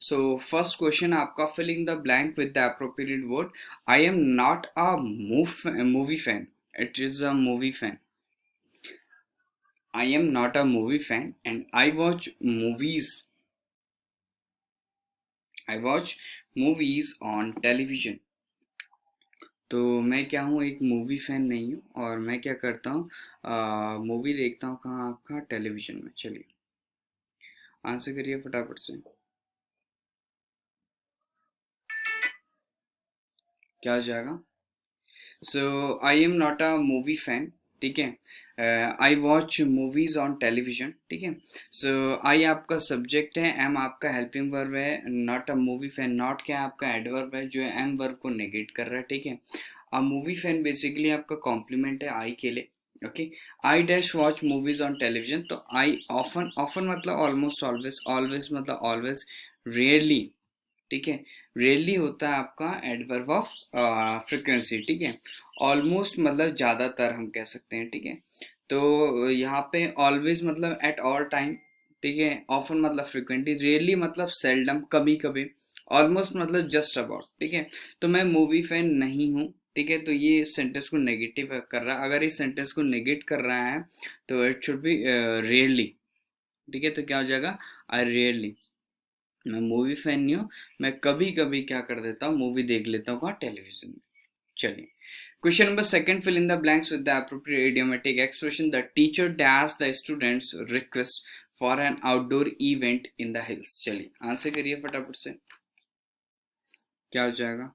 So first question आपका filling the blank with the appropriate word. I am not a movie fan. It is a movie fan. I am not a movie fan and I watch movies. I watch movies on television. तो मैं क्या हूँ, एक movie fan नहीं हूँ और मैं क्या करता हूँ, मूवी देखता हूँ कहाँ, आपका टेलीविजन में। चलिए आंसर करिए फटाफट से, क्या हो जाएगा। So I am not a movie fan, ठीक है। I watch movies on television, ठीक है। सो आई आपका सब्जेक्ट है, एम आपका हेल्पिंग वर्ब है, not a movie fan, not क्या है आपका एडवर्ब है जो एम वर्ब को नेगेट कर रहा है, ठीक है। अ मूवी फैन बेसिकली आपका कॉम्प्लीमेंट है आई के लिए, okay. I dash watch movies on television, तो आई ऑफन, ऑफन मतलब ऑलमोस्ट ऑलवेज, ऑलवेज मतलब ऑलवेज, रेयरली, ठीक है। रेयरली होता है आपका एडवर्ब ऑफ फ्रिक्वेंसी, ठीक है। ऑलमोस्ट मतलब ज़्यादातर हम कह सकते हैं, ठीक है। तो यहाँ पे ऑलवेज मतलब एट ऑल टाइम, ठीक है। ऑफन मतलब फ्रिक्वेंटली, रेयरली मतलब सेल्डम, कभी कभी, ऑलमोस्ट मतलब जस्ट अबाउट, ठीक है। तो मैं मूवी फैन नहीं हूँ, ठीक है। तो ये सेंटेंस को नेगेटिव कर रहा है, अगर इस सेंटेंस को नेगेट कर रहा है तो इट शुड बी रेयरली, ठीक है। तो क्या हो जाएगा, आई रेयरली, मैं मूवी फैन नहीं हूँ, मैं कभी कभी क्या कर देता हूँ, मूवी देख लेता हूँ कहाँ, टेलीविजन में। चलिए question number second, fill in the blanks with the appropriate idiomatic expression. The teacher dash the students request for an outdoor event in the hills. चलिए आंसर करिए फटाफट से, क्या हो जाएगा।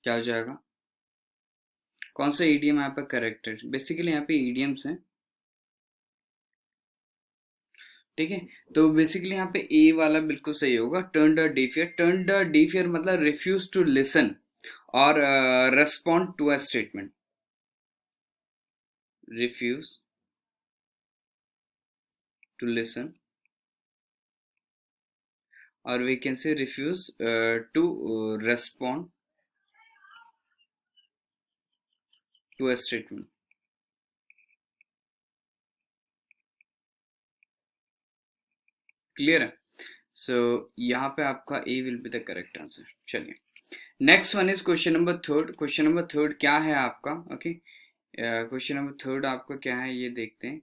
क्या हो जाएगा, कौन सा ईडीएम यहाँ पे करेक्ट है। बेसिकली यहाँ पे ईडीएम्स हैं, ठीक है। तो बेसिकली यहाँ पे ए वाला बिल्कुल सही होगा, turn the deaf ear. Turn the deaf ear मतलब रिफ्यूज टू लिसन और respond to a statement, refuse to listen, or we can say refuse to respond to a statement। Clear है। सो यहाँ पे आपका A will be the correct answer. चलिए next one is question number third. Question number third क्या है आपका, okay. Question number third आपका क्या है ये देखते हैं।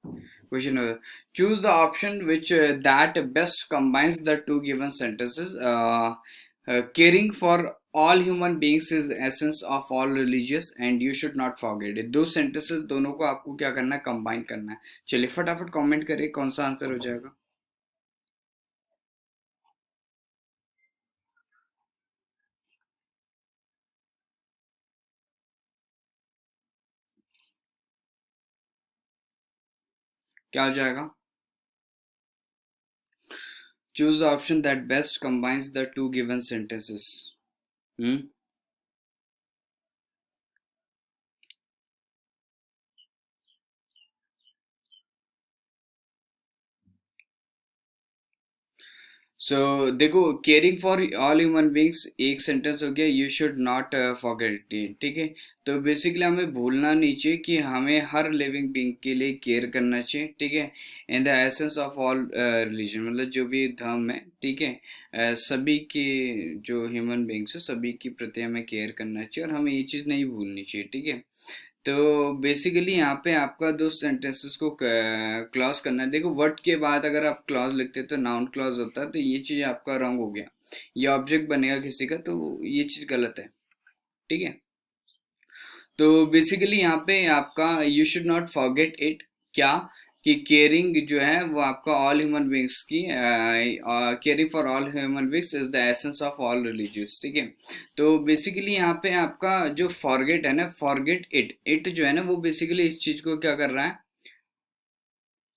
Question number, choose the option which that best combines the two given sentences। caring for all human beings is essence of all religious and you should not forget it। दो sentences दोनों को आपको क्या करना है, कंबाइन करना है। चलिए फटाफट कमेंट करिए कौन सा आंसर हो जाएगा। क्या हो जाएगा, choose the option that best combines the two given sentences। हम्म, सो देखो, caring for all human beings एक सेंटेंस हो गया, you should not forget it, ठीक है। तो बेसिकली हमें भूलना नहीं चाहिए कि हमें हर लिविंग बींग के लिए केयर करना चाहिए, ठीक है। In the essence of all religion मतलब जो भी धर्म है, ठीक है। सभी के जो ह्यूमन बींग्स है सभी के प्रति हमें केयर करना चाहिए और हमें ये चीज़ नहीं भूलनी चाहिए, ठीक है। तो बेसिकली यहाँ पे आपका दो सेंटेंसेस को क्लॉज करना है। देखो वर्ड के बाद अगर आप क्लॉज लिखते तो नाउन क्लॉज होता है, तो ये चीज आपका रॉन्ग हो गया, ये ऑब्जेक्ट बनेगा किसी का, तो ये चीज गलत है, ठीक है। तो बेसिकली यहाँ पे आपका you should not forget it, क्या कि केयरिंग जो है वो आपका ऑल ह्यूमन बींग्स की, caring for all human beings is the essence of all religious, ठीक है। तो बेसिकली यहाँ पे आपका जो फॉरगेट है ना, फॉरगेट इट, इट जो है ना वो बेसिकली इस चीज को क्या कर रहा है,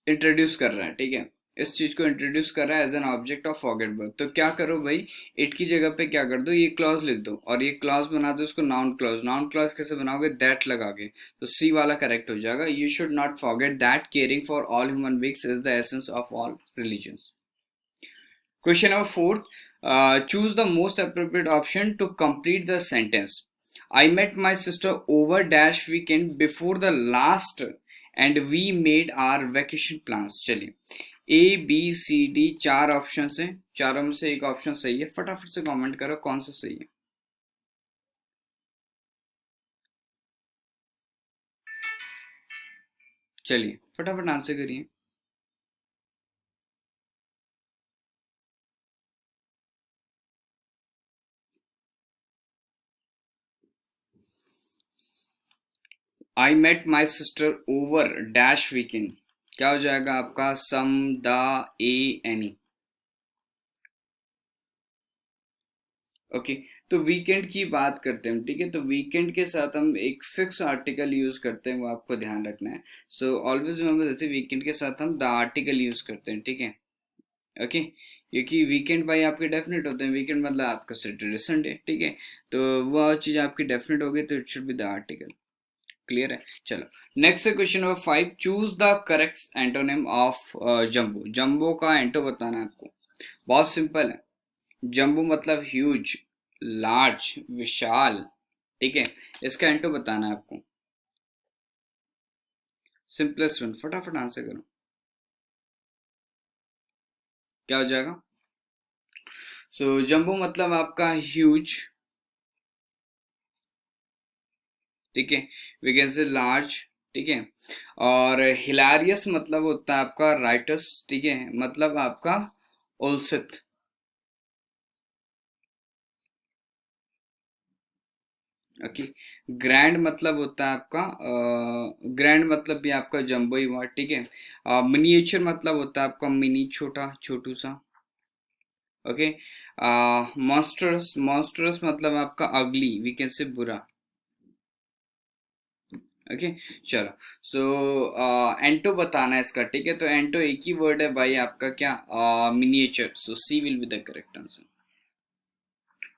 इंट्रोड्यूस कर रहा है, ठीक है। इस चीज को इंट्रोड्यूस कर रहा है as an object of forget. तो क्या करो भाई, इट की जगह पे क्या कर दो, ये क्लॉज लिख दो और ये क्लॉज बना दो इसको नाउन क्लॉज। नाउन क्लॉज कैसे बनाओगे, दैट लगा के, तो सी वाला करेक्ट हो जाएगा। You should not forget that caring for all human beings is the essence of all religions. Question number fourth, choose the most appropriate option to complete the sentence. I met my sister over dash weekend before the last and we made our vacation plans. चलिए, ए B C D चार option है, चारों में से एक option सही है, फटाफट से कमेंट करो कौन सा सही है. चलिए फटाफट आंसर करिए. I met my sister over dash weekend, क्या हो जाएगा आपका? Some the a any. Okay, तो वीकेंड की बात करते हैं, ठीक है. तो वीकेंड के साथ हम एक फिक्स आर्टिकल यूज करते हैं, वो आपको ध्यान रखना है. सो ऑलवेज रिमेंबर, जैसे वीकेंड के साथ हम द आर्टिकल यूज करते हैं, ठीक है. ओके, क्योंकि वीकेंड भाई आपके डेफिनेट होते हैं, वीकेंड मतलब आपका सैटरडे संडे, ठीक है. तो वह चीज आपकी डेफिनेट हो गई, तो it should be the article. Clear है. चलो, नेक्स्ट है question number 5, choose the correct antonym of jumbo. Jumbo का एंटो बताना है आपको. बहुत सिंपल है. जंबो मतलब ह्यूज, लार्ज, विशाल, ठीक है. इसका एंटो बताना है आपको. सिंपलेस्ट वन, फटाफट आंसर करो. क्या हो जाएगा? सो जंबो मतलब आपका ह्यूज, ठीक है. वी कैन से लार्ज, ठीक है. और हिलारियस मतलब होता है आपका राइटस, ठीक है, मतलब आपका ओलसित. ओके, ग्रैंड मतलब होता है आपका, ग्रैंड मतलब भी आपका जंबो ही हुआ, ठीक है. मिनिएचर मतलब होता है आपका मिनी, छोटा, छोटू सा. ओके, मॉन्स्टरस, मॉन्स्टरस मतलब आपका अगली, वी कैन से बुरा. ओके, चलो. सो एंटो बताना है इसका, ठीक है. तो एंटो एक ही वर्ड है भाई आपका, क्या? Miniature. So C will be the correct answer.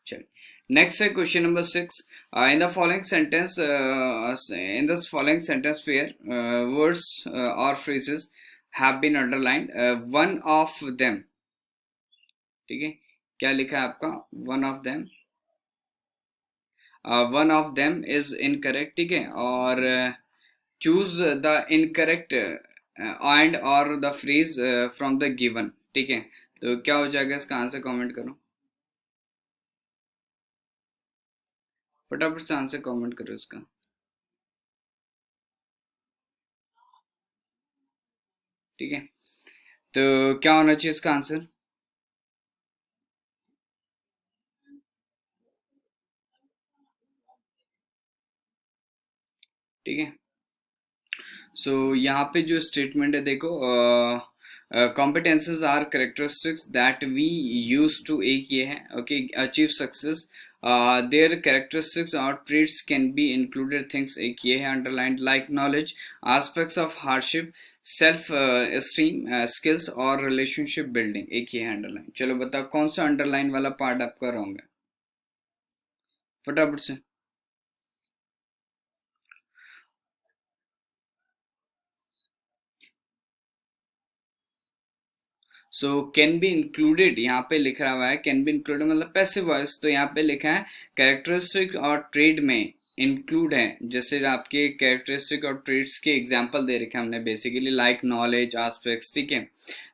चलिए, नेक्स्ट है question number 6. In the following sentence, in this following sentence pair words और phrases have been underlined, one of them, ठीक है. क्या लिखा है आपका? One of them, one of them is incorrect, ठीक है. और चूज द इनकरेक्ट एंड और the phrase from the given, ठीक है. तो क्या हो जाएगा इसका आंसर? कमेंट करो, फटाफट से आंसर कमेंट करो इसका. ठीक है, तो क्या होना चाहिए इसका आंसर? ठीक है. सो यहाँ पे जो स्टेटमेंट है देखो, competences are characteristics that we use to, एक ये है, okay, achieve success. Their characteristics और traits can be included things, एक ये है underlined, like knowledge, aspects of hardship, self esteem, skills और रिलेशनशिप बिल्डिंग, एक ये है अंडरलाइन. चलो बताओ कौन सा अंडरलाइन वाला पार्ट आपका रॉन्ग है, फटाफट से. सो कैन बी इंक्लूडेड यहाँ पे लिखा हुआ है, कैन बी इंक्लूडेड मतलब पैसिव वॉइस, तो यहाँ पे लिखा है कैरेक्टरिस्टिक और ट्रेड में इंक्लूड है. जैसे आपके कैरेक्टरिस्टिक और ट्रेड्स के एग्जांपल दे रखे हैं हमने, बेसिकली लाइक नॉलेज, एस्पेक्ट्स, ठीक है.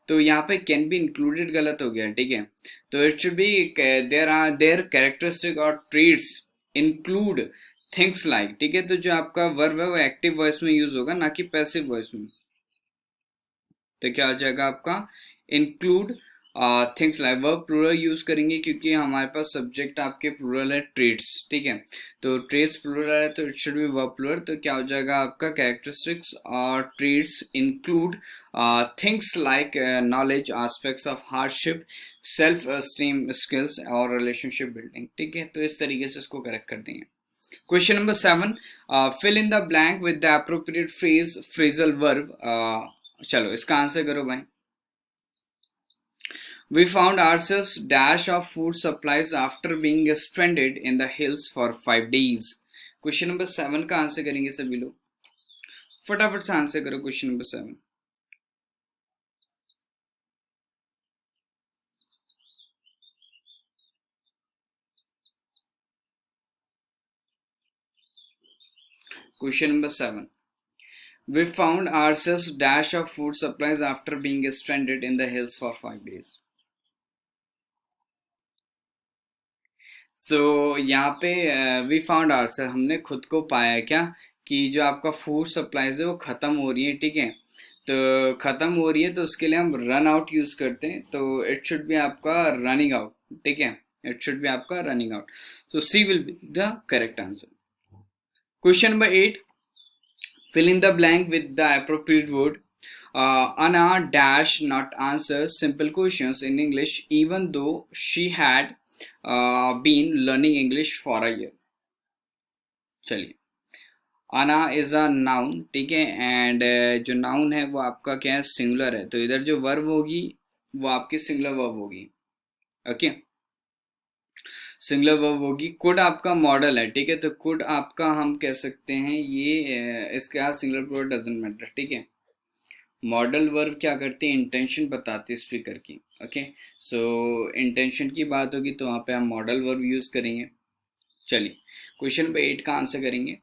तो यहाँ पे कैन बी इंक्लूडेड गलत हो गया, ठीक है. तो it should be there are there characteristic और ट्रेड्स इंक्लूड थिंग्स लाइक, ठीक है. तो जो आपका वर्ब है वो एक्टिव वॉइस में यूज होगा, ना कि पैसिव वॉइस में. तो क्या हो जाएगा आपका? Include things like, verb plural use करेंगे क्योंकि हमारे पास सब्जेक्ट आपके प्लूरल है, ट्रेड्स, ठीक है. तो ट्रेड्स प्लूरल है तो it should be verb plural. तो क्या हो जाएगा आपका? कैरेक्टरिस्टिक्स और traits include things like knowledge, aspects of hardship, self esteem, skills और रिलेशनशिप बिल्डिंग, ठीक है. तो इस तरीके से इसको करेक्ट कर देंगे. Question number 7, fill in the blank with the appropriate phrase, phrasal verb. चलो इसका आंसर करो भाई. We found ourselves dash of food supplies after being stranded in the hills for 5 days. Question number 7 का answer करेंगे सभी लोग, फटाफट से आंसर करो question number 7. Question number 7. We found ourselves dash of food supplies after being stranded in the hills for 5 days. तो यहाँ पे वी फाउंड आवर्सेल्फ, हमने खुद को पाया क्या कि जो आपका फूड सप्लाईज है वो ख़त्म हो रही है, ठीक है। तो ख़त्म हो रही है तो उसके लिए हम रन आउट यूज़ करते हैं, तो इट शुड बी आपका रनिंग आउट, ठीक है। इट शुड बी आपका running out, so C will be the correct answer. Question number 8. Fill in the blank with the appropriate word. Anna dash not answer simple questions in English even though she had been learning English for a year. चलिए, आना is a noun, ठीक है, and जो noun है वो आपका क्या है, सिंगुलर है, तो इधर जो वर्ब होगी वो आपकी सिंगुलर वर्ब होगी, ओके, सिंगुलर वर्ब होगी. कुड आपका मॉडल है, ठीक है, तो कुड आपका हम कह सकते हैं ये इसका सिंगुलर प्लूरल डजंट मैटर, ठीक है. मॉडल वर्ब क्या करती है, इंटेंशन बताती है स्पीकर की, ओके. सो इंटेंशन की बात होगी तो वहाँ पे हम मॉडल वर्ब यूज़ करेंगे. चलिए, क्वेश्चन नंबर 8 का आंसर करेंगे.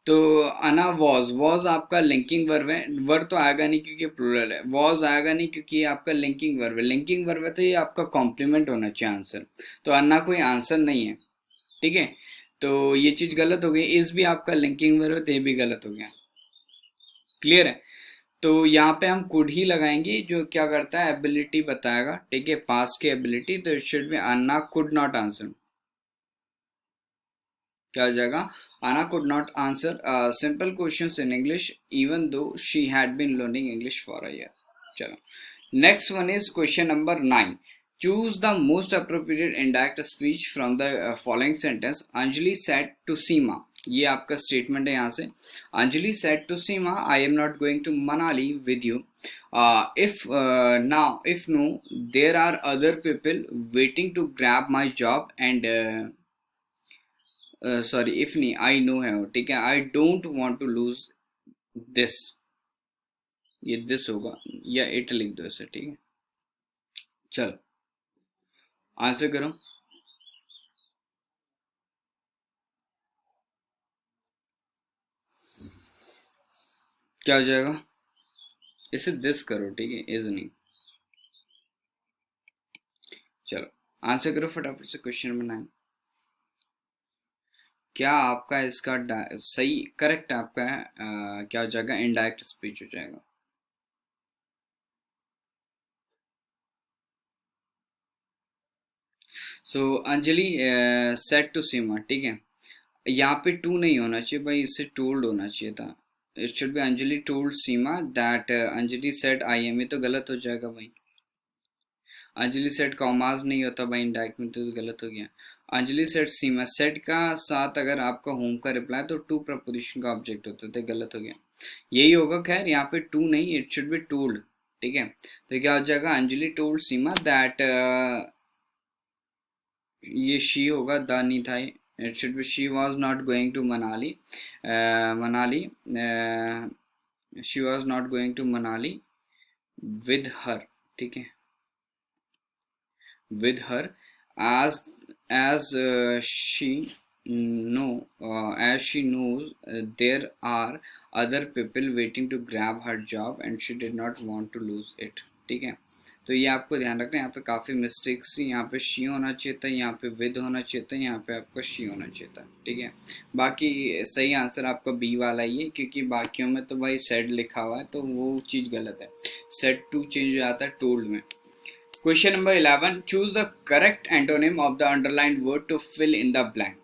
तो अना वॉज आपका लिंकिंग वर्ब है, वर्ब तो आएगा नहीं क्योंकि प्लूरल है, वॉज आएगा नहीं क्योंकि ये आपका लिंकिंग वर्ब है, लिंकिंग वर्ब है तो ये आपका कॉम्प्लीमेंट होना चाहिए आंसर, तो अन्ना कोई आंसर नहीं है, ठीक है. तो ये चीज़ गलत हो गई, इस भी आपका लिंकिंग वर्ब है तो ये भी गलत हो गया, क्लियर है. तो यहाँ पे हम कुड ही लगाएंगे जो क्या करता है, एबिलिटी बताएगा, ठीक है, पास्ट की एबिलिटी, तो it should B Anna could not answer. क्या हो जाएगा, Anna could not answer simple questions in English even though she had been learning English for a year. चलो, next one is question number 9. Choose the most appropriate indirect speech from the following sentence. Anjali said to Seema. ये आपका statement है यहाँ से. Anjali said to Seema, I am not going to Manali with you. If no, there are other people waiting to grab my job and sorry if नहीं, I know है वो, ठीक है. I don't want to lose this, ये this होगा या it लिख दो ऐसे, ठीक है. चलो आंसर करो. क्या हो जाएगा, इसे दिस करो, ठीक है, इज नहीं. चलो आंसर करो फटाफट से क्वेश्चन नंबर 9. क्या आपका इसका सही करेक्ट आपका है, क्या हो जाएगा, इनडायरेक्ट स्पीच हो जाएगा. सो अंजलि सेट टू सीमा, ठीक है, यहाँ पे टू नहीं होना चाहिए भाई, इससे टोल्ड होना चाहिए था. It should B Anjali told Seema that Anjali set I am, ये तो गलत हो जाएगा भाई. अंजलि सेट कॉमाज नहीं होता भाई इंडायरेक्ट में, तो गलत हो गया. अंजलि सेट सीमा, सेट का साथ अगर आपका होम का रिप्लाई तो टू प्रपोजिशन का ऑब्जेक्ट होता है, तो गलत हो गया. यही होगा, खैर यहाँ पे टू नहीं, इट शुड बी टोल्ड, ठीक है. तो क्या हो जाएगा, अंजलि टोल्ड सीमा दैट, ये शी होगा, द नहीं था, it should be she was not going to Manali, Manali, she was not going to Manali with her, ठीक है, with her, as she as she knows there are other people waiting to grab her job and she did not want to lose it, ठीक है. तो ये आपको ध्यान रखना है, यहाँ पे काफ़ी मिस्टेक्स थी, यहाँ पे शी होना चाहिए था, यहाँ पे विद होना चाहिए था, यहाँ पे आपका शी होना चाहिए था, ठीक है. बाकी सही आंसर आपका बी वाला ही है, क्योंकि बाकियों में तो भाई सेड लिखा हुआ है तो वो चीज़ गलत है, सेड टू चेंज हो जाता है टोल्ड में. Question number 11. Choose the correct antonym of the underlined word to fill in the blank.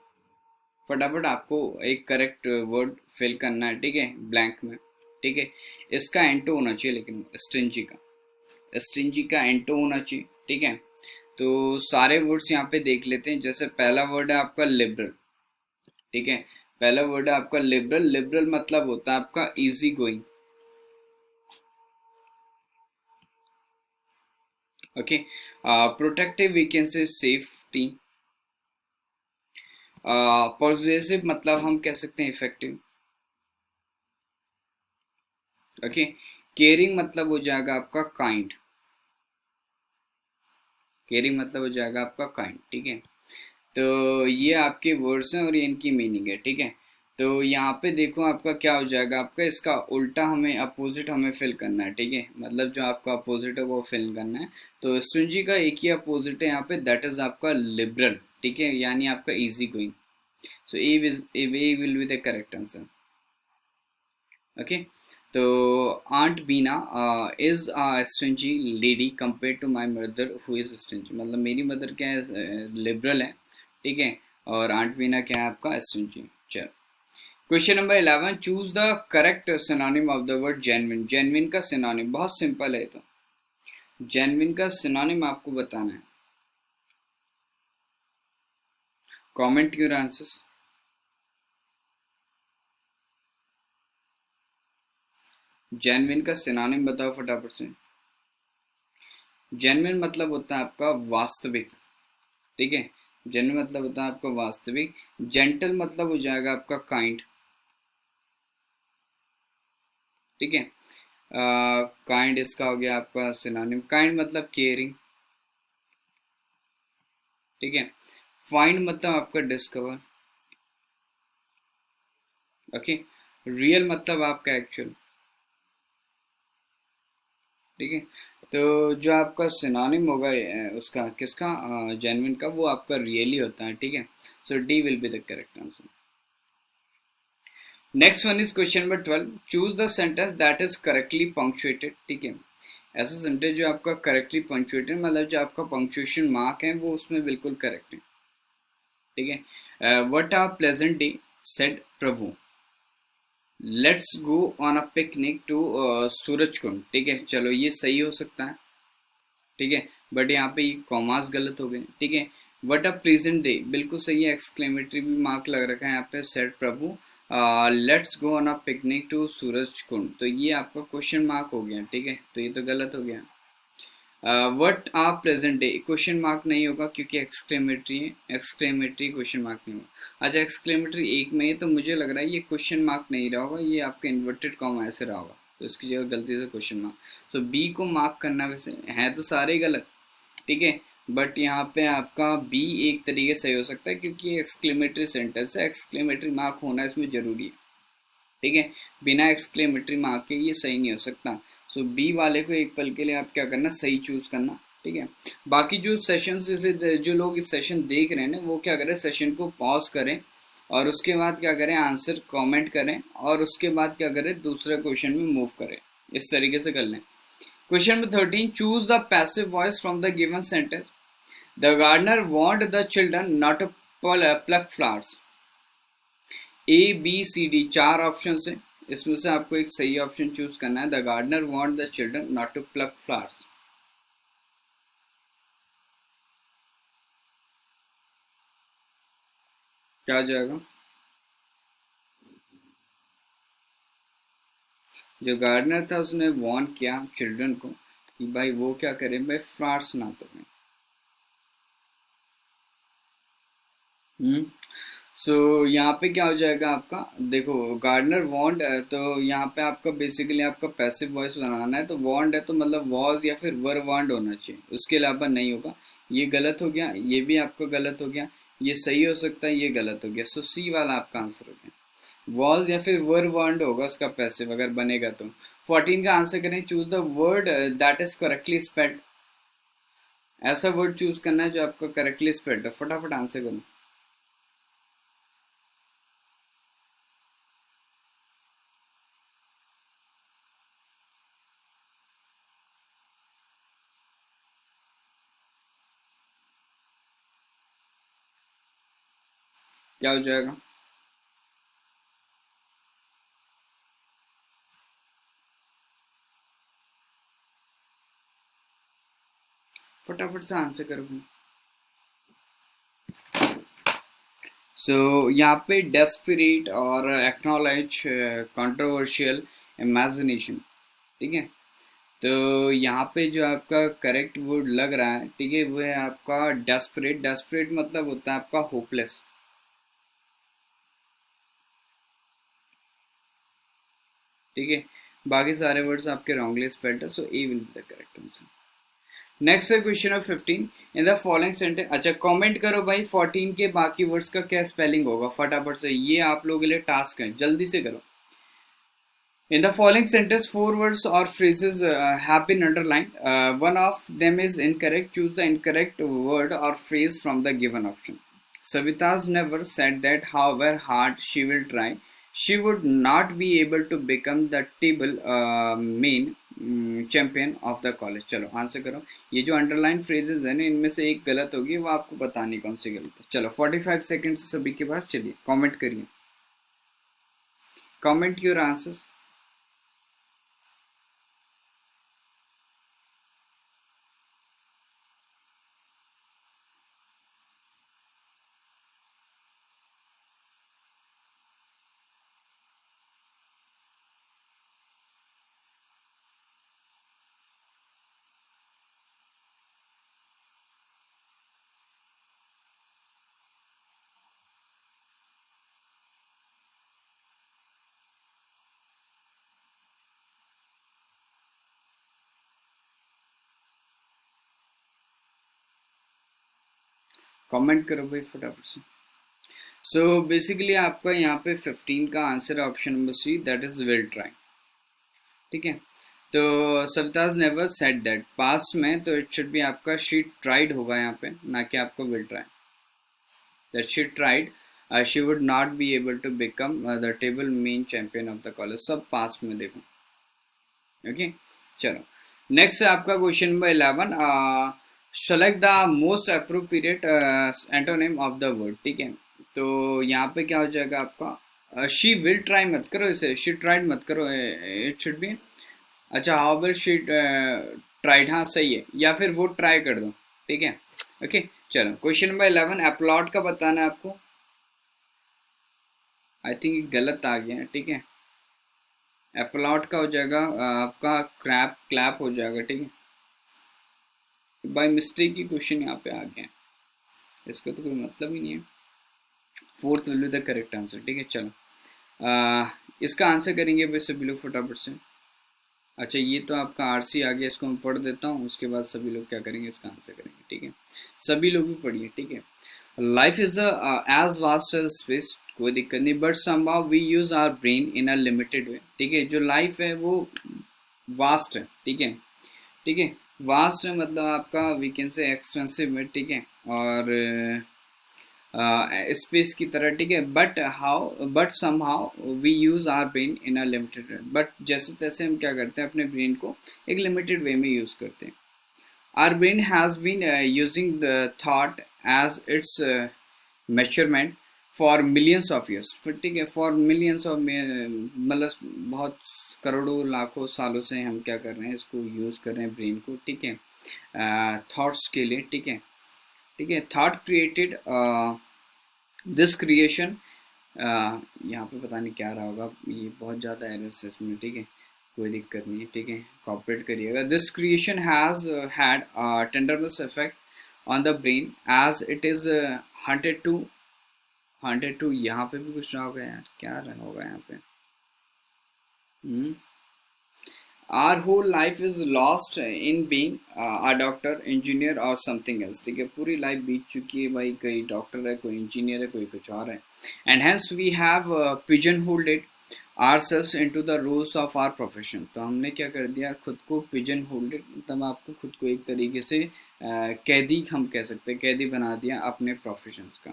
फटाफट आपको एक करेक्ट वर्ड फिल करना है, ठीक है, ब्लैंक में, ठीक है. इसका एंटो होना चाहिए, लेकिन स्ट्रिंजी का एंटो होना चाहिए, ठीक है. तो सारे वर्ड्स यहाँ पे देख लेते हैं. जैसे पहला वर्ड है आपका लिबरल, ठीक है, पहला वर्ड है आपका लिबरल. लिबरल मतलब होता है आपका easy going, okay. Protective we can say safety. Persuasive मतलब हम कह सकते हैं इफेक्टिव, ओके. केयरिंग मतलब हो जाएगा आपका काइंड, केयरिंग मतलब हो जाएगा आपका काइंड, ठीक है. तो ये आपके वर्ड्स हैं और ये इनकी मीनिंग है, ठीक है. तो यहाँ पे देखो आपका क्या हो जाएगा, आपका इसका उल्टा हमें अपोजिट हमें फिल करना है, ठीक है, मतलब जो आपका अपोजिट है वो फिल करना है। तो स्ट्रिंजी का एक ही अपोजिट है यहाँ पे, दैट इज आपका लिबरल, ठीक है, यानी आपका easy going. So A will be the correct answer. Okay, तो aunt Beena is a stringy lady compare to my mother who is stringy, मतलब मेरी मदर क्या है, लिबरल है, ठीक है, और आंट बीना क्या है आपका स्ट्रिंजी। चलो, question number 11, choose the correct synonym of the word genuine. Genuine का सिनोनिम बहुत सिंपल है, तो जेन्युइन का सिनोनिम आपको बताना है। Comment your answers. जेन्युइन का सिनोनिम बताओ फटाफट से। जेन्युइन मतलब होता है आपका वास्तविक, ठीक है, जेन्युइन मतलब होता है आपका वास्तविक। जेंटल मतलब हो जाएगा आपका काइंड, ठीक है, काइंड इसका हो गया आपका सिनोनिम। काइंड मतलब केयरिंग, ठीक है। फाइंड मतलब आपका डिस्कवर, ओके। रियल मतलब आपका एक्चुअल, ठीक है। तो जो आपका सिनोनिम होगा उसका किसका, जेन्युइन का, वो आपका रियली होता है, ठीक है। So D will be the correct answer. Next one is question number 12, choose the sentence that is correctly punctuated, ठीक है। ऐसा सेंटेंस जो आपका करेक्टली पंक्चुएटेड, मतलब जो आपका पंक्चुएशन मार्क है वो उसमें बिल्कुल करेक्ट है, ठीक है। What are pleasant day said Prabhu, let's go on a picnic to Suraj Kund, ठीक है, चलो ये सही हो सकता है, ठीक है, बट यहाँ पे ये कॉमास गलत हो गए, ठीक है। व्हाट अ प्रेजेंट डे बिल्कुल सही है, एक्सक्लेमेटरी भी मार्क लग रखा है यहाँ पे, said Prabhu let's go on a picnic to Suraj Kund, तो ये आपका क्वेश्चन मार्क हो गया, ठीक है, तो ये तो गलत हो गया। What are present day question mark नहीं होगा क्योंकि एक्सक्लेमेटरी है, एक्सक्लेमेटरी क्वेश्चन मार्क नहीं होगा। अच्छा, एक्सक्लेमेटरी एक में है तो मुझे लग रहा है ये क्वेश्चन मार्क नहीं रहा होगा, ये आपका इन्वर्टेड कॉमा ऐसे रहा होगा, तो इसकी जगह गलती से क्वेश्चन मार्क। सो बी को मार्क करना, वैसे है तो सारे गलत, ठीक है, बट यहाँ पे आपका बी एक तरीके से सही हो सकता है क्योंकि एक्सक्लेमेटरी सेंटेंस है, एक्सक्लेमेटरी मार्क होना इसमें जरूरी है, ठीक है, बिना एक्सक्लेमेटरी मार्क के ये सही नहीं हो सकता। सो बी वाले को एक पल के लिए आप क्या करना, सही चूज करना, ठीक है। बाकी जो सेशन जैसे जो लोग इस सेशन देख रहे हैं ना, वो क्या करें, सेशन को पॉज करें और उसके बाद क्या करें, आंसर कमेंट करें और उसके बाद क्या करें, दूसरे क्वेश्चन में मूव करें, इस तरीके से कर लें। Question number 13, choose the passive voice from the given sentence. The gardener want the children not to pluck flowers. A B C D चार ऑप्शन है, इसमें से आपको एक सही ऑप्शन चूज करना है। The gardener want the children not to pluck flowers, क्या हो जाएगा। जो गार्डनर था उसने वार्न किया चिल्ड्रन को कि भाई वो क्या करें, भाई फ्लावर्स ना तोड़ें। हम्म, सो यहाँ पे क्या हो जाएगा आपका, देखो गार्डनर वांट, तो यहाँ पे आपका बेसिकली आपका पैसिव वॉइस बनाना है, तो वांट है तो मतलब वॉज या फिर वर वांट होना चाहिए, उसके अलावा नहीं होगा। ये गलत हो गया, ये भी आपका गलत हो गया, ये सही हो सकता है, ये गलत हो गया। सो सी वाला आपका आंसर हो गया, वॉज या फिर वर वांट होगा उसका पैसिव अगर बनेगा तो। 14 का आंसर करें, choose the word that is correctly spelled. ऐसा वर्ड चूज करना है जो आपका करेक्टली स्पेल्ड है, फटाफट आंसर करो। क्या हो जाएगा, फटाफट से आंसर करो। सो यहाँ पे डेस्परेट और एक्नॉलेज कंट्रोवर्शियल इमेजिनेशन, ठीक है। तो यहाँ पे जो आपका करेक्ट वर्ड लग रहा है, ठीक है, वो है आपका डेस्परेट। डेस्परेट मतलब होता है आपका होपलेस, ठीक है, बाकी सारे वर्ड्स आपके रॉन्गली स्पेल्ड है, so A will be the correct answer. Next है question of 15 in the following sentence. अच्छा कमेंट करो भाई 14 के बाकी वर्ड्स का क्या स्पेलिंग होगा फटाफट से, ये आप लोगों के लिए टास्क है, जल्दी से करो। In the following sentence, four words or phrases have been underlined. One of them is incorrect. Choose the incorrect word or phrase from the given option. Savita's never said that, however hard she will try, she would not be able to become the table main champion of the college. चलो answer करो। ये जो underline phrases है ना, इनमें से एक गलत होगी, वो आपको बतानी कौन सी गलत है। चलो 45 सेकेंड सभी के पास, चलिए कमेंट करिए, कमेंट योर आंसर्स। कमेंट करो भाई फटाफट से। सो बेसिकली आपका यहाँ पे 15 का आंसर है option number C, that is will try. ठीक है, तो Savita's never said that past में, तो इट शुड बी आपका शी ट्राइड होगा यहाँ पे, ना कि आपको will try. That she tried, she would not be able to become the table men champion of the college, सब पास्ट में देखो। ओके चलो नेक्स्ट है आपका question number 11। Select the most appropriate antonym of the word. ठीक है, तो यहाँ पे क्या हो जाएगा आपका, शी विल ट्राई मत करो, इसे शी ट्राइड मत करो, इट शुड बी, अच्छा हाउ विल शी ट्राइड, हाँ सही है, या फिर वो ट्राई कर दो। ठीक है ओके चलो क्वेश्चन नंबर 11 अपलॉट का बताना है आपको। आई थिंक गलत आ गया है। ठीक है, अपलॉट का हो जाएगा आपका क्रैप क्लैप हो जाएगा। ठीक है, बाय मिस्टेक की क्वेश्चन यहाँ पे आ गया है, इसका तो कोई मतलब ही नहीं है। Fourth will be the correct answer. ठीक है चलो इसका आंसर करेंगे वैसे भी लोग फटाफट से। अच्छा ये तो आपका आरसी आ गया, इसको मैं पढ़ देता हूँ, उसके बाद सभी लोग क्या करेंगे, इसका आंसर करेंगे। ठीक है, सभी लोग भी पढ़िए। ठीक है, life is as vast as space, कोई दिक्कत नहीं, but somehow we use our brain in a limited way. ठीक है, जो लाइफ है वो वास्ट है। ठीक है, ठीक है, वास्ट है मतलब आपका वी कैन से एक्सटेंसिव में। ठीक है, और स्पेस की तरह। ठीक है, but somehow we use our brain in a limited way, but जैसे तैसे हम क्या करते हैं, अपने ब्रेन को एक लिमिटेड वे में यूज करते हैं। Our brain has been using the thought as its measurement for millions of years. ठीक है, फॉर मिलियंस ऑफ, मतलब बहुत करोड़ों लाखों सालों से हम क्या कर रहे हैं, इसको यूज कर रहे हैं ब्रेन को। ठीक है, थॉट्स के लिए। ठीक है, ठीक है, थॉट क्रिएटेड दिस क्रिएशन, यहाँ पे पता नहीं क्या रहा होगा, ये बहुत ज़्यादा एरर्स है इसमें। ठीक है, कोई दिक्कत नहीं है। ठीक है, कॉपरेट करिएगा। This creation has had tenderness effect on the brain as it is hundred to यहाँ पे भी कुछ रहा होगा यार, क्या रहा होगा यहाँ पे। Our whole life is lost in being a doctor, engineer or something else। ठीक है, पूरी लाइफ बीत चुकी है भाई, कोई डॉक्टर है, कोई इंजीनियर है, कोई कुछ और है। And hence we have pigeon holed ourselves into the roles of our profession। तो हमने क्या कर दिया, खुद को पिजन होल्डेड, मतलब आपको खुद को एक तरीके से कैदी, हम कह सकते हैं कैदी बना दिया अपने प्रोफेशंस का।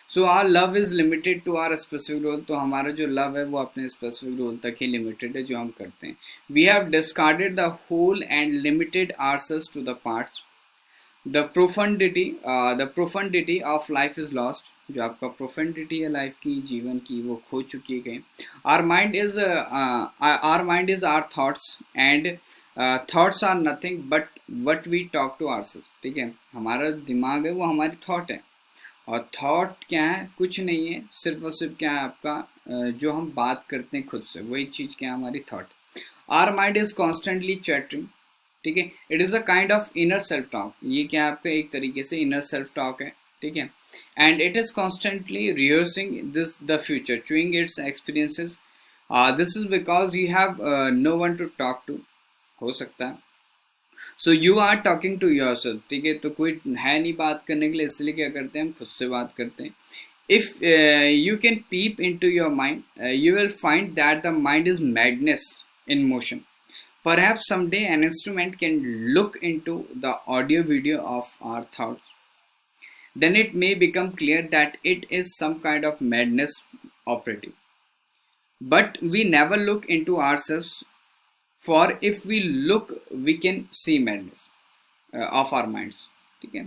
So our love is limited to our specific role, तो हमारा जो लव है वो अपने स्पेसिफिक रोल तक ही लिमिटेड है जो हम करते हैं। We have discarded the whole and limited ourselves to the parts. The profundity of life is lost, जो आपका प्रोफंडिटी है लाइफ की, जीवन की, वो खो चुकी है। Our mind is our thoughts and thoughts are nothing but what we talk to ourselves. ठीक है, हमारा दिमाग है वो हमारी थॉट है, और थॉट क्या है, कुछ नहीं है, सिर्फ और सिर्फ क्या है आपका जो हम बात करते हैं खुद से, वही चीज़ क्या है, हमारी thought. Our mind is constantly chattering. ठीक है, it is a kind of inner self talk, ये क्या है आपका एक तरीके से इनर सेल्फ टॉक है। ठीक है, and it is constantly rehearsing this the future, chewing its experiences. This is because you have no one to talk to, हो सकता है। So you are talking to your self, ठीक है, तो कोई है नहीं बात करने के लिए, इसलिए क्या करते हैं हम खुद से बात करते हैं. If you can peep into your mind, you will find that the mind is madness in motion. Perhaps someday an instrument can look into the audio video of our thoughts. Then it may become clear that it is some kind of madness operating. But we never look into ourselves, for if we look, we can see madness of our minds. Okay?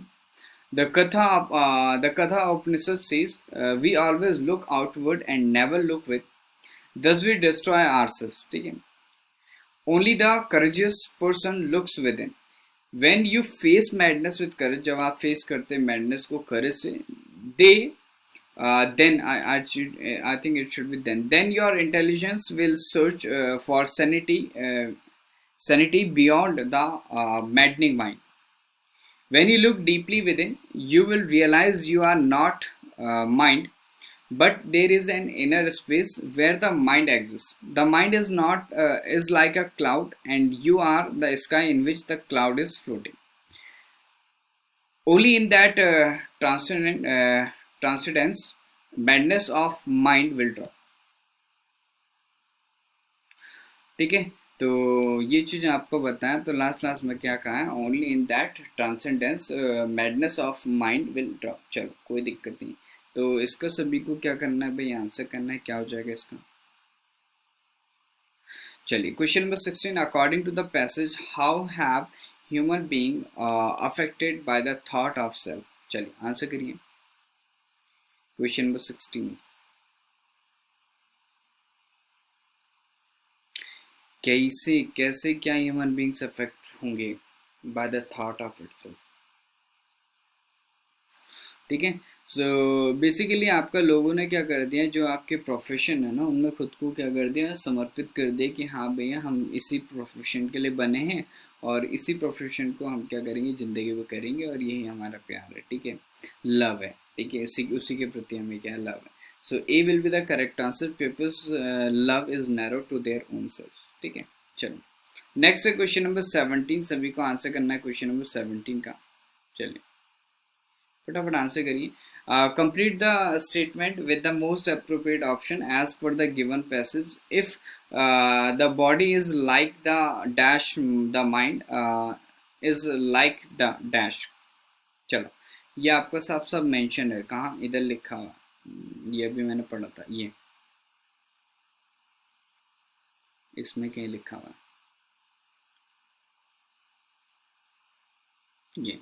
The Katha Upanishad says, we always look outward and never look with. Thus we destroy ourselves. ठीक है? Only the courageous person looks within. When you face madness with courage, जब आप face करते हैं madness को courage से, then I think it should be then your intelligence will search for sanity beyond the maddening mind. When you look deeply within, you will realize you are not mind, but there is an inner space where the mind exists. The mind is not is like a cloud, and you are the sky in which the cloud is floating. Only in that transcendence, madness of mind will drop. ठीक है, तो ये चीज़ आपको बताया. तो last में क्या कहा है, only in that transcendence madness of mind will drop. चलो कोई दिक्कत नहीं. तो इसका सभी को क्या करना है भाई, आंसर करना है. क्या हो जाएगा इसका. चलिए question number 16. According to the passage, how have human being affected by the thought of self. चलिए आंसर करिए. Question number 16. कैसे क्या ह्यूमन बींग्स अफेक्ट होंगे by the thought of itself. ठीक है, सो बेसिकली आपका लोगों ने क्या कर दिया, जो आपके प्रोफेशन है ना, उनमें खुद को क्या कर दिया, समर्पित कर दिया कि हाँ भैया हम इसी प्रोफेशन के लिए बने हैं और इसी प्रोफेशन को हम क्या करेंगे, ज़िंदगी में करेंगे और यही हमारा प्यार है. ठीक है, लव है. ठीक है, उसी के प्रति हमें क्या लव है. So A will be the correct answer. People's love is narrow to their own self. ठीक है, चलो नेक्स्ट है क्वेश्चन नंबर 17. सभी को आंसर करना है क्वेश्चन नंबर 17 का. चलिए फटाफट आंसर करिए. Complete the statement with the most appropriate option as per the given passage. If the body is like the dash, the mind is like the dash. चलो ये आपका सब मेंशन है. कहाँ, इधर लिखा हुआ, ये भी मैंने पढ़ा था. ये इसमें कहीं लिखा हुआ ये.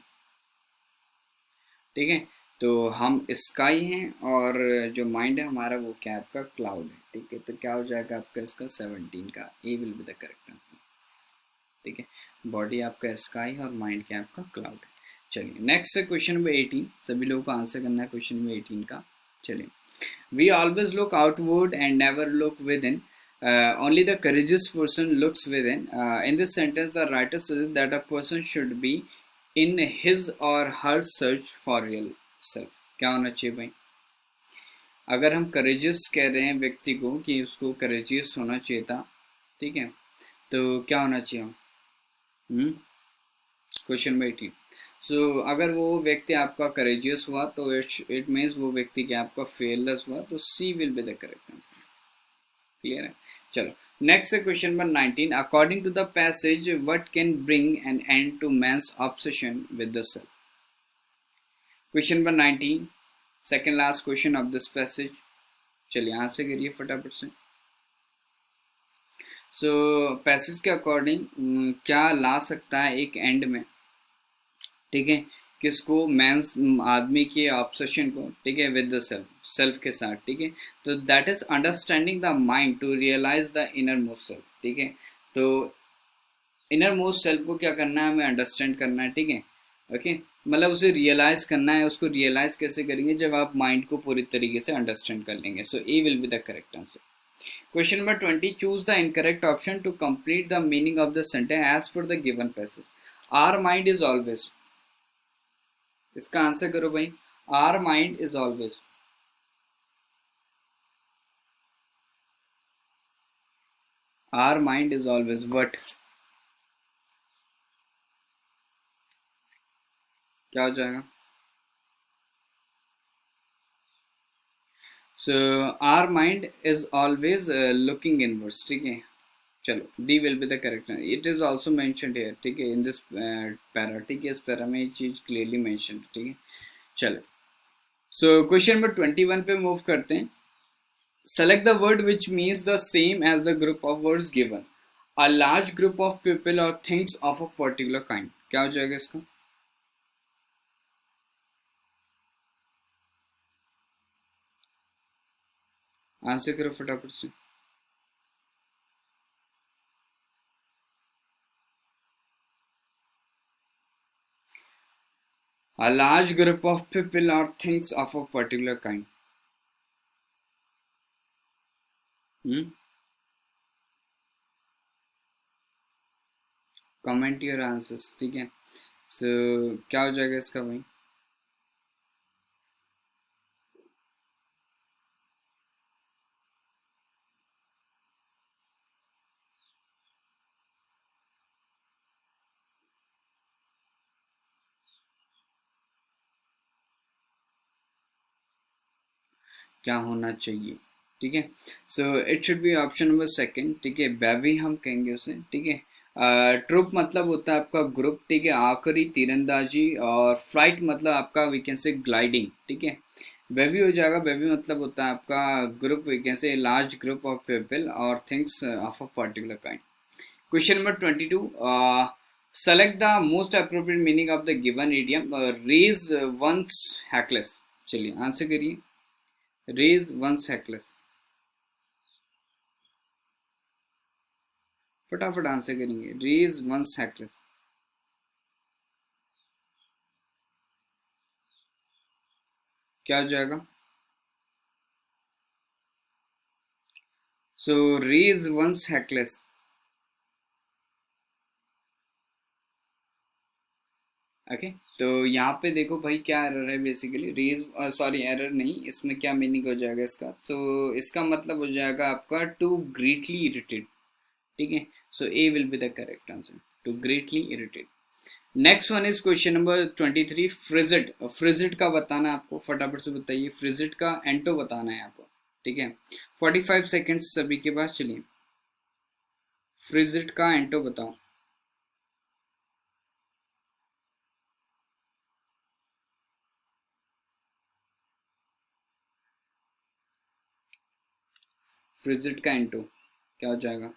ठीक है, तो हम स्काई हैं और जो माइंड है हमारा वो क्या है, आपका क्लाउड है. ठीक है, तो क्या हो जाएगा आपका इसका 17 का. A will be the correct answer. ठीक है, बॉडी आपका स्काई है और माइंड क्या है, आपका क्लाउड है. चलिए नेक्स्ट है क्वेश्चन नंबर 18. सभी लोगों को आंसर करना है क्वेश्चन नंबर 18 का. चलिए. We always look outward and never look within. Only the courageous person looks within. In this sentence, the writer says that a person should be in his or her search for real self. क्या होना चाहिए भाई, अगर हम courageous कह रहे हैं व्यक्ति को कि उसको courageous होना चाहिए था, ठीक है, तो क्या होना चाहिए. Question number 18. सो अगर वो व्यक्ति आपका courageous हुआ तो इट मीन्स वो व्यक्ति क्या आपका fearless हुआ, तो C will be the correct answer. Clear है. चलो नेक्स्ट है question number 19. According to the passage, what can bring an end to man's obsession with the self. Question number 19, second last question of this passage. चलिए answer करिए फटाफट से. सो passage के according क्या ला सकता है एक एंड में, ठीक है, किसको, मैंस, आदमी के ऑब्सेशन को, ठीक है, विद द सेल्फ के साथ. ठीक है, तो that is understanding the mind to realise the inner most self. ठीक है, तो इनर मोस्ट सेल्फ को क्या करना है, हमें अंडरस्टैंड करना है. ठीक है, ओके, मतलब उसे रियलाइज करना है. उसको रियलाइज कैसे करेंगे, जब आप माइंड को पूरी तरीके से अंडरस्टैंड कर लेंगे. So A will be the correct answer. Question number 20. Choose the incorrect option to complete the meaning of the sentence as per the given passage. Our mind is always. इसका answer करो भाई. Our mind is always. Our mind is always what. क्या हो जाएगा? So our mind is always looking inwards, ठीक है। चलो D will be the correct, it is also mentioned here, ठीक है, इन दिस पैरा, ठीक है, इस पैरा में ये चीज क्लियरली मैंशनड, ठीक है। चलो, सो क्वेश्चन नंबर 21 पे मूव करते हैं। Select the word which means the same as the group of words given. A large group of people or things of a particular kind. क्या हो जाएगा इसका? आंसर करो फटाफट से। A large group of people or things of a particular kind. Hmm? Comment your answers, ठीक है। So क्या हो जाएगा इसका भाई? क्या होना चाहिए, ठीक है। So it should B option number second, ठीक है, बेबी हम कहेंगे उसे, ठीक है। ट्रुप मतलब होता है आपका ग्रुप, ठीक है, आखिरी तीरंदाजी, और फ्लाइट मतलब आपका वी कैन से ग्लाइडिंग, ठीक है। बेबी हो जाएगा, बेबी मतलब होता है आपका group, we can say large group of people और things of a particular kind. Question number 22, select the most appropriate meaning of the given idiom raise one's hackles. चलिए आंसर करिए। रेज वंस हैकलेस, फटाफट answer करेंगे। Raise one's हैकलेस क्या हो जाएगा? सो raise one's हैकलेस, okay. तो यहाँ पे देखो भाई क्या एरर है, बेसिकली रेज, सॉरी एरर नहीं, इसमें क्या मीनिंग हो जाएगा इसका, तो इसका मतलब हो जाएगा आपका टू ग्रेटली इरिटेट, ठीक है। So A will be the correct answer, to greatly irritate. Next one is question number 23, frigid. Frigid का बताना है आपको, फटाफट से बताइए। फ्रिजिड का एंटो बताना है आपको, ठीक है। 45 सेकेंड्स सभी के पास, चलिए। फ्रिजिड का एंटो बताओ। फ्रिजिड का एंटो क्या हो जाएगा?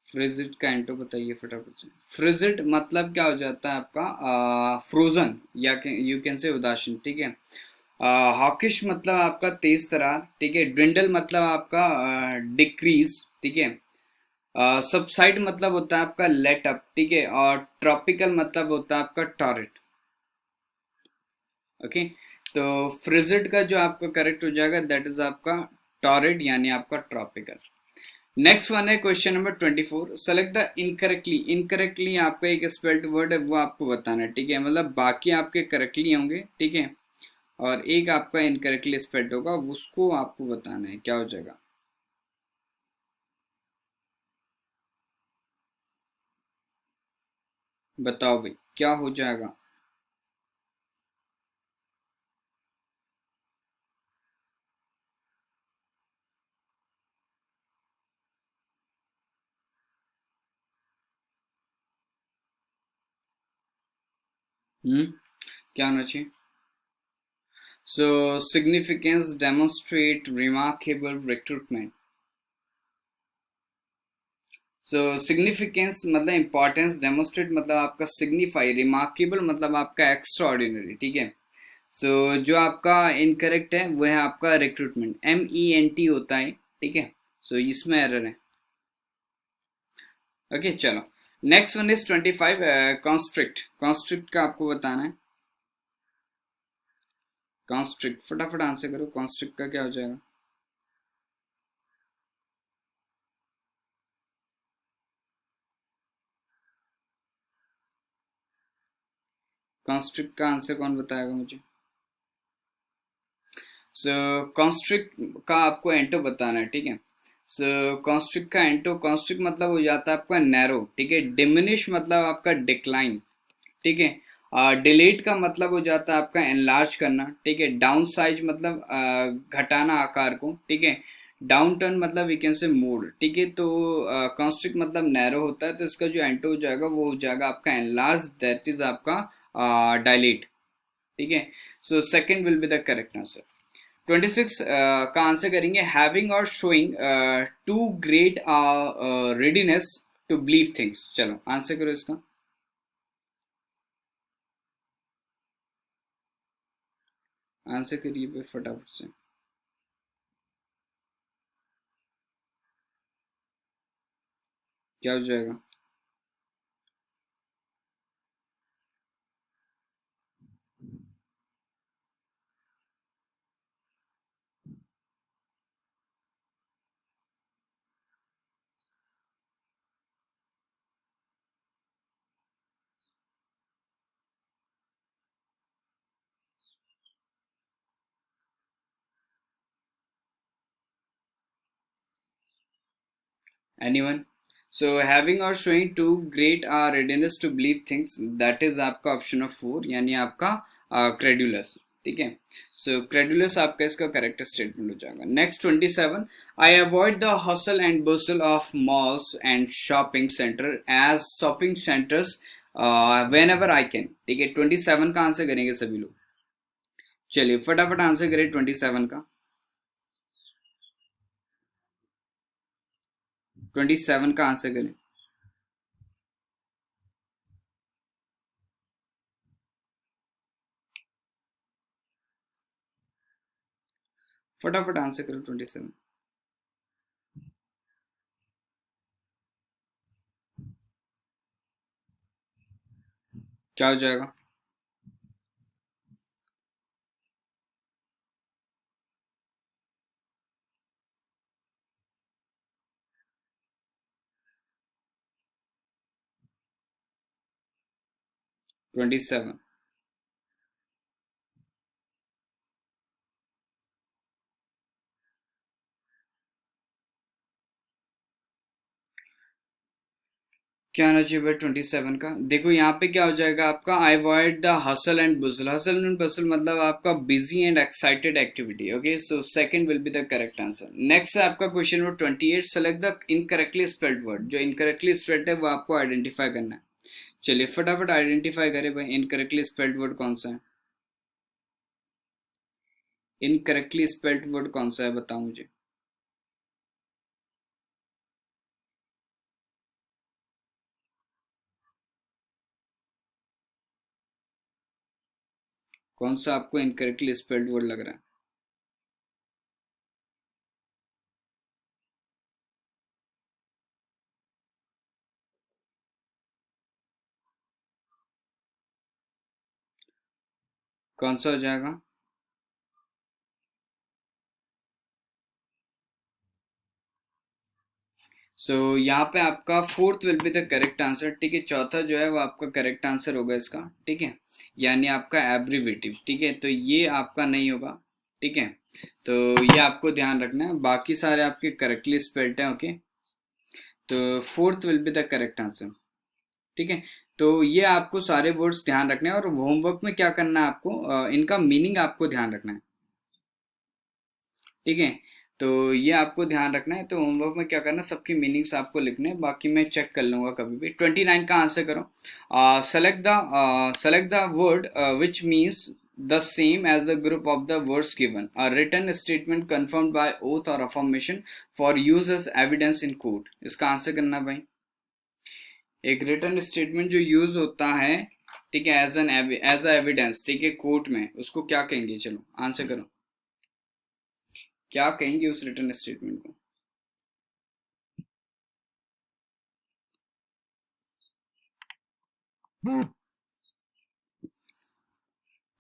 फ्रिजिड का एंटो बताइए फटाफट से। फ्रिजिड मतलब क्या हो जाता है आपका? फ्रोजन, या यू कैन से उदासीन, ठीक है। हॉकिश मतलब आपका तेज तरार, ठीक है। ड्रिंडल मतलब आपका डिक्रीज, ठीक है। सबसाइड मतलब होता है आपका लेट अप, ठीक है। और ट्रॉपिकल मतलब होता है आपका टॉरेंट, ओके। तो फ्रिजिड का जो आपका करेक्ट हो जाएगा दैट इज आपका टॉरेंट, यानी आपका ट्रॉपिकल। नेक्स्ट वन है question number 24, select the incorrectly. Incorrectly आपका एक स्पेल्ड वर्ड है, वो आपको बताना है, ठीक है। मतलब बाकी आपके करेक्टली होंगे, ठीक है, और एक आपका इनकरेक्टली स्पेल्ड होगा, उसको आपको बताना है, क्या हो जाएगा? बताओ भाई क्या हो जाएगा? क्या होना चाहिए? सो सिग्निफिकेंस, डेमोन्स्ट्रेट, रिमार्केबल, रिक्रूटमेंट। सो सिग्निफिकेंस मतलब इंपॉर्टेंस, डेमोन्स्ट्रेट मतलब आपका सिग्निफाई, रिमार्केबल मतलब आपका एक्स्ट्रा ऑर्डिनरी, ठीक है। सो जो आपका इनकरेक्ट है वो है आपका रिक्रूटमेंट, MENT होता है, ठीक है। सो इसमें एरर है, ओके। चलो, next one is 25, constrict. Constrict का आपको बताना है। कॉन्स्ट्रिक्ट फटाफट आंसर करो, कॉन्स्ट्रिक्ट का क्या हो जाएगा? कॉन्स्ट्रिक्ट का आंसर कौन बताएगा मुझे? सो कॉन्स्ट्रिक्ट का आपको एंटो बताना है, ठीक है। सो कॉन्स्ट्रिक्ट का एंटो, कॉन्स्ट्रिक्ट मतलब हो जाता है आपका नैरो, ठीक है। डिमिनिश मतलब आपका डिक्लाइन, ठीक है। डिलीट का मतलब हो जाता है आपका एनलार्ज करना, ठीक है। डाउन साइज मतलब घटाना आकार को, ठीक है। डाउन टर्न मतलब वी कैन से मोड, ठीक है। तो कॉन्स्ट्रिक्ट मतलब नैरो होता है, तो इसका जो एंटो हो जाएगा वो हो जाएगा आपका एनलार्ज, दैट इज आपका डायलेट, ठीक है। So second will be the correct answer. 26 का आंसर करेंगे having or showing too great readiness to believe things. चलो आंसर करो इसका। आंसर करिए भाई फटाफट से। क्या हो जाएगा? Anyone? So having or showing too great readiness to believe things, that is आपका ऑप्शन ऑफ 4, यानी आपका क्रेडुलस, ठीक है। सो क्रेडुलस आपका इसका करेक्ट स्टेटमेंट हो जाएगा। Next 27, I avoid the hustle and bustle of malls and shopping centre as shopping centres whenever I can, ठीक है। 27 का आंसर करेंगे सभी लोग। चलिए फटाफट आंसर करें 27 का। 27 का आंसर करें। फटाफट आंसर करो 27। क्या हो जाएगा? 27। क्या आना चाहिए भाई 27 का? देखो यहाँ पे क्या हो जाएगा आपका, I avoid the hustle and bustle. Hustle and bustle मतलब आपका busy and excited activity, okay. So second will be the correct answer. Next है आपका question number 28, select the incorrectly spelled word. जो इनकरेक्टली स्पेल्ड है वो आपको identify करना है। चलिए फटाफट आइडेंटिफाई करें भाई, इनकरेक्टली स्पेल्ड वर्ड कौन सा है? इनकरेक्टली स्पेल्ड वर्ड कौन सा है, बताओ मुझे। कौन सा आपको इनकरेक्टली स्पेल्ड वर्ड लग रहा है? कौन सा हो जाएगा? सो यहाँ पे आपका fourth will be the correct answer, ठीक है। चौथा जो है वो आपका करेक्ट आंसर होगा इसका, ठीक है। यानी आपका एब्रीवेटिव, ठीक है। तो ये आपका नहीं होगा, ठीक है। तो ये आपको ध्यान रखना है, बाकी सारे आपके करेक्टली स्पेल्ड हैं, ओके। तो fourth will be the correct answer, ठीक है। तो ये आपको सारे वर्ड्स ध्यान रखने हैं, और होमवर्क में क्या करना है आपको, इनका मीनिंग आपको ध्यान रखना है, ठीक है। तो ये आपको ध्यान रखना है, तो होमवर्क में क्या करना है, सबकी मीनिंग्स आपको लिखने हैं, बाकी मैं चेक कर लूंगा कभी भी। 29 का आंसर करो। Select the word which means the same as the group of the words given, a written statement confirmed by oath or affirmation for use as evidence in court. इसका आंसर करना भाई। एक रिटन स्टेटमेंट जो use होता है, ठीक है, as a evidence, ठीक है, कोर्ट में, उसको क्या कहेंगे? चलो आंसर करो। क्या कहेंगे उस रिटन स्टेटमेंट को?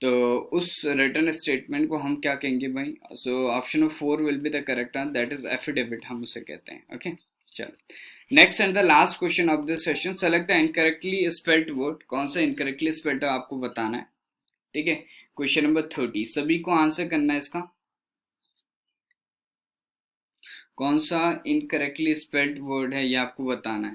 तो उस रिटर्न स्टेटमेंट को हम क्या कहेंगे भाई? So option of 4 will be the correct answer, that is affidavit, हम उसे कहते हैं, ओके। चलो next and the last question of this session, select the incorrectly spelled word. कौन सा इनकरेक्टली स्पेल्ड है आपको बताना है, ठीक है। क्वेश्चन नंबर 30, सभी को आंसर करना है इसका। कौन सा इनकरेक्टली स्पेल्ड वर्ड है ये आपको बताना है।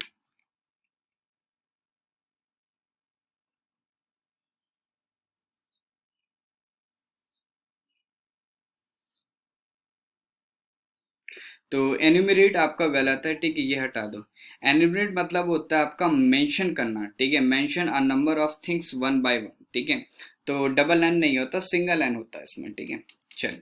तो एन्यूमरेट आपका गलत है, ठीक है, ये हटा दो। एन्यूमरेट मतलब होता है आपका मेंशन करना, ठीक है, mention a number of things one by one, ठीक है। तो डबल एन नहीं होता, सिंगल एन होता है इसमें, ठीक है। चलिए,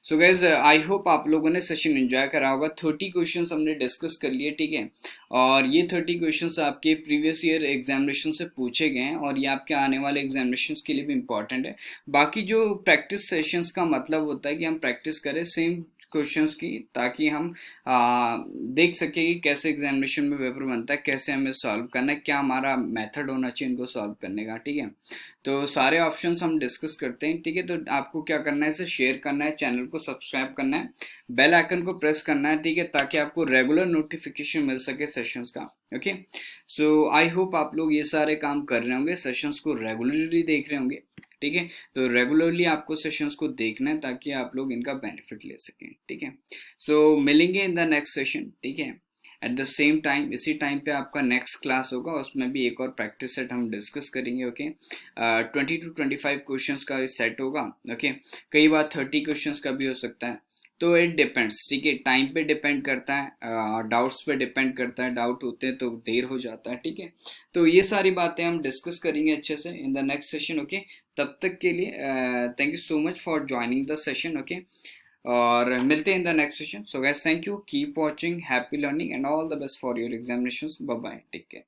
सो गाइज आई होप आप लोगों ने सेशन एंजॉय करा होगा। 30 क्वेश्चंस हमने डिस्कस कर लिए, ठीक है। और ये 30 क्वेश्चंस आपके प्रीवियस ईयर एग्जामिनेशन से पूछे गए हैं और ये आपके आने वाले एग्जामिनेशन के लिए भी इंपॉर्टेंट है। बाकी जो प्रैक्टिस सेशंस का मतलब होता है कि हम प्रैक्टिस करें सेम क्वेश्चंस की, ताकि हम देख सके कि कैसे एग्जामिनेशन में पेपर बनता है, कैसे हमें सॉल्व करना है, क्या हमारा मेथड होना चाहिए इनको सॉल्व करने का, ठीक है। तो सारे ऑप्शंस हम डिस्कस करते हैं, ठीक है। तो आपको क्या करना है, इसे शेयर करना है, चैनल को सब्सक्राइब करना है, बेल आइकन को प्रेस करना है, ठीक है, ताकि आपको रेगुलर नोटिफिकेशन मिल सके सेशंस का। ओके, सो आई होप आप लोग ये सारे काम कर रहे होंगे, सेशंस को रेगुलरली देख रहे होंगे, ठीक है। तो रेगुलरली आपको सेशंस को देखना है ताकि आप लोग इनका बेनिफिट ले सकें, ठीक है। सो मिलेंगे इन द नेक्स्ट सेशन, ठीक है, एट द सेम टाइम। इसी टाइम पे आपका नेक्स्ट क्लास होगा, उसमें भी एक और प्रैक्टिस सेट हम डिस्कस करेंगे, ओके। 20 to 25 क्वेश्चंस का सेट होगा, ओके। कई बार 30 क्वेश्चंस का भी हो सकता है, तो इट डिपेंड्स, ठीक है, टाइम पे डिपेंड करता है, डाउट्स पे डिपेंड करता है, डाउट होते हैं तो देर हो जाता है, ठीक है। तो ये सारी बातें हम डिस्कस करेंगे अच्छे से in the next session, okay. तब तक के लिए thank you so much for joining the session, okay. और मिलते हैं in the next session. So guys, thank you, keep watching, happy learning and all the best for your examinations. Bye bye, take care.